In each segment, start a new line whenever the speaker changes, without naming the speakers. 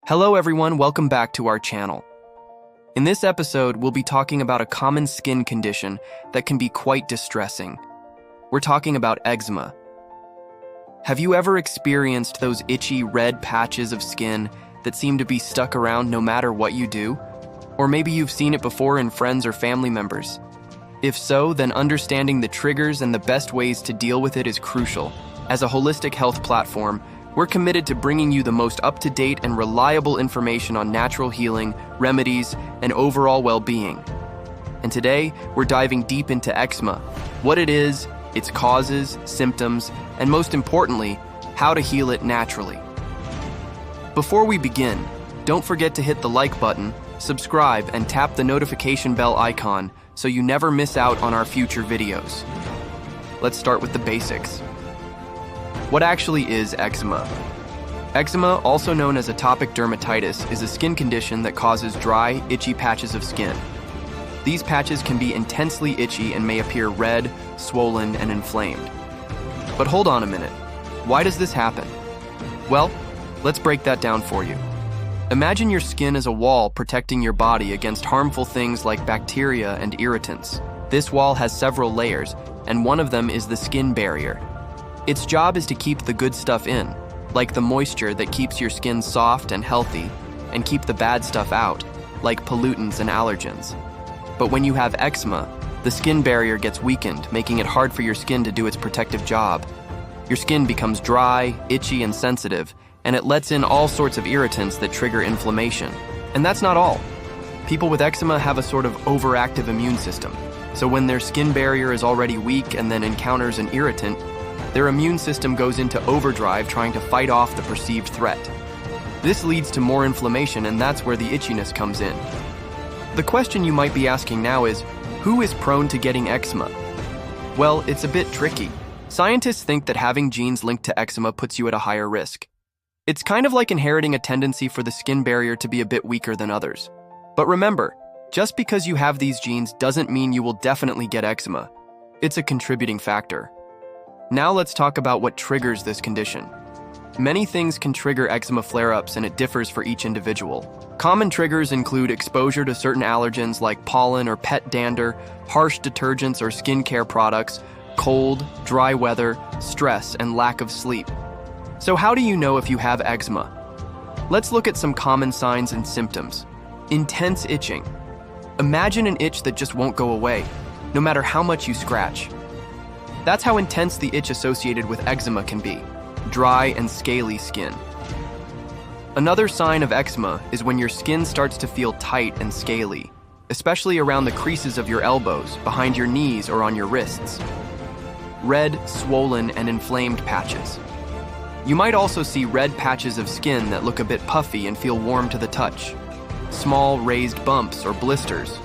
Hello everyone, welcome back to our channel. In this episode, we'll be talking about a common skin condition that can be quite distressing. We're talking about eczema. Have you ever experienced those itchy red patches of skin that seem to be stuck around no matter what you do? Or maybe you've seen it before in friends or family members. If so, then understanding the triggers and the best ways to deal with it is crucial. As a holistic health platform, we're committed to bringing you the most up-to-date and reliable information on natural healing, remedies, and overall well-being. And today, we're diving deep into eczema, what it is, its causes, symptoms, and most importantly, how to heal it naturally. Before we begin, don't forget to hit the like button, subscribe, and tap the notification bell icon so you never miss out on our future videos. Let's start with the basics. What actually is eczema? Eczema, also known as atopic dermatitis, is a skin condition that causes dry, itchy patches of skin. These patches can be intensely itchy and may appear red, swollen, and inflamed. But hold on a minute. Why does this happen? Well, let's break that down for you. Imagine your skin as a wall protecting your body against harmful things like bacteria and irritants. This wall has several layers, and one of them is the skin barrier. Its job is to keep the good stuff in, like the moisture that keeps your skin soft and healthy, and keep the bad stuff out, like pollutants and allergens. But when you have eczema, the skin barrier gets weakened, making it hard for your skin to do its protective job. Your skin becomes dry, itchy, and sensitive, and it lets in all sorts of irritants that trigger inflammation. And that's not all. People with eczema have a sort of overactive immune system. So when their skin barrier is already weak and then encounters an irritant, their immune system goes into overdrive trying to fight off the perceived threat. This leads to more inflammation, and that's where the itchiness comes in. The question you might be asking now is, who is prone to getting eczema? Well, it's a bit tricky. Scientists think that having genes linked to eczema puts you at a higher risk. It's kind of like inheriting a tendency for the skin barrier to be a bit weaker than others. But remember, just because you have these genes doesn't mean you will definitely get eczema. It's a contributing factor. Now let's talk about what triggers this condition. Many things can trigger eczema flare-ups, and it differs for each individual. Common triggers include exposure to certain allergens like pollen or pet dander, harsh detergents or skincare products, cold, dry weather, stress, and lack of sleep. So how do you know if you have eczema? Let's look at some common signs and symptoms. Intense itching. Imagine an itch that just won't go away, no matter how much you scratch. That's how intense the itch associated with eczema can be. Dry and scaly skin. Another sign of eczema is when your skin starts to feel tight and scaly, especially around the creases of your elbows, behind your knees, or on your wrists. Red, swollen, and inflamed patches. You might also see red patches of skin that look a bit puffy and feel warm to the touch. Small, raised bumps or blisters.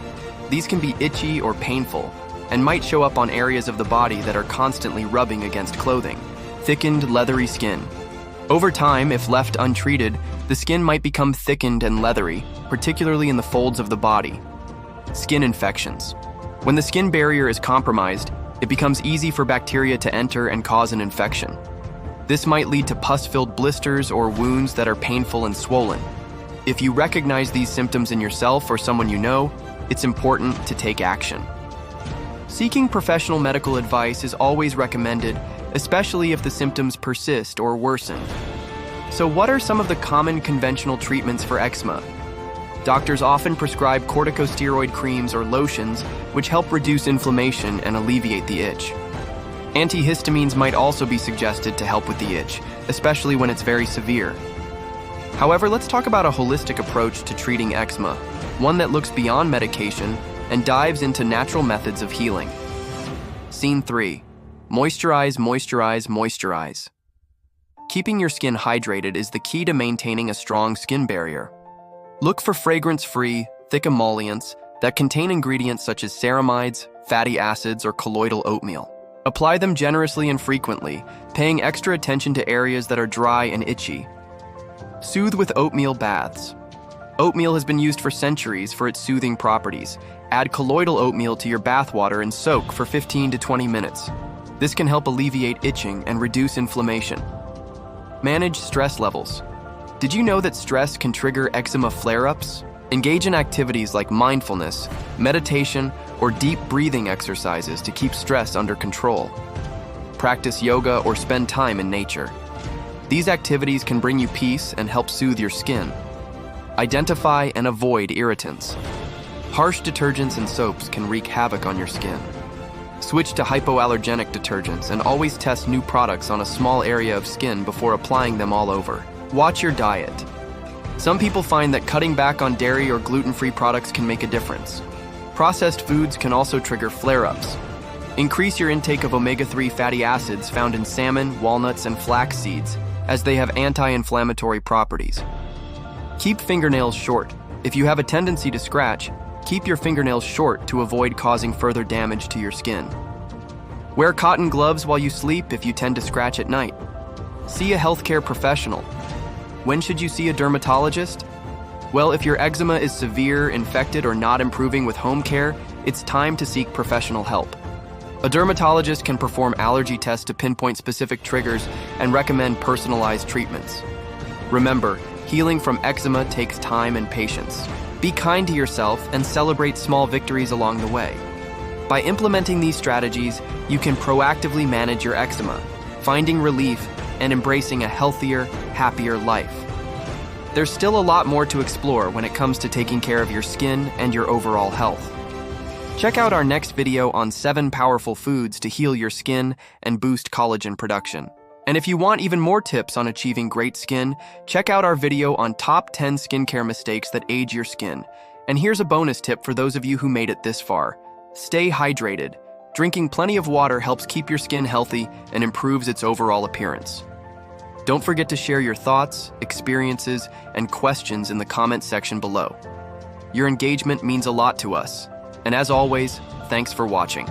These can be itchy or painful, and might show up on areas of the body that are constantly rubbing against clothing. Thickened, leathery skin. Over time, if left untreated, the skin might become thickened and leathery, particularly in the folds of the body. Skin infections. When the skin barrier is compromised, it becomes easy for bacteria to enter and cause an infection. This might lead to pus-filled blisters or wounds that are painful and swollen. If you recognize these symptoms in yourself or someone you know, it's important to take action. Seeking professional medical advice is always recommended, especially if the symptoms persist or worsen. So what are some of the common conventional treatments for eczema? Doctors often prescribe corticosteroid creams or lotions, which help reduce inflammation and alleviate the itch. Antihistamines might also be suggested to help with the itch, especially when it's very severe. However, let's talk about a holistic approach to treating eczema, one that looks beyond medication and dives into natural methods of healing. Scene 3. Moisturize, moisturize, moisturize. Keeping your skin hydrated is the key to maintaining a strong skin barrier. Look for fragrance-free, thick emollients that contain ingredients such as ceramides, fatty acids, or colloidal oatmeal. Apply them generously and frequently, paying extra attention to areas that are dry and itchy. Soothe with oatmeal baths. Oatmeal has been used for centuries for its soothing properties. Add colloidal oatmeal to your bath water and soak for 15 to 20 minutes. This can help alleviate itching and reduce inflammation. Manage stress levels. Did you know that stress can trigger eczema flare-ups? Engage in activities like mindfulness, meditation, or deep breathing exercises to keep stress under control. Practice yoga or spend time in nature. These activities can bring you peace and help soothe your skin. Identify and avoid irritants. Harsh detergents and soaps can wreak havoc on your skin. Switch to hypoallergenic detergents and always test new products on a small area of skin before applying them all over. Watch your diet. Some people find that cutting back on dairy or gluten-free products can make a difference. Processed foods can also trigger flare-ups. Increase your intake of omega-3 fatty acids found in salmon, walnuts, and flax seeds, as they have anti-inflammatory properties. Keep fingernails short. If you have a tendency to scratch, keep your fingernails short to avoid causing further damage to your skin. Wear cotton gloves while you sleep if you tend to scratch at night. See a healthcare professional. When should you see a dermatologist? Well, if your eczema is severe, infected, or not improving with home care, it's time to seek professional help. A dermatologist can perform allergy tests to pinpoint specific triggers and recommend personalized treatments. Remember, healing from eczema takes time and patience. Be kind to yourself and celebrate small victories along the way. By implementing these strategies, you can proactively manage your eczema, finding relief and embracing a healthier, happier life. There's still a lot more to explore when it comes to taking care of your skin and your overall health. Check out our next video on 7 powerful foods to heal your skin and boost collagen production. And if you want even more tips on achieving great skin, check out our video on top 10 skincare mistakes that age your skin. And here's a bonus tip for those of you who made it this far. Stay hydrated. Drinking plenty of water helps keep your skin healthy and improves its overall appearance. Don't forget to share your thoughts, experiences, and questions in the comment section below. Your engagement means a lot to us. And as always, thanks for watching.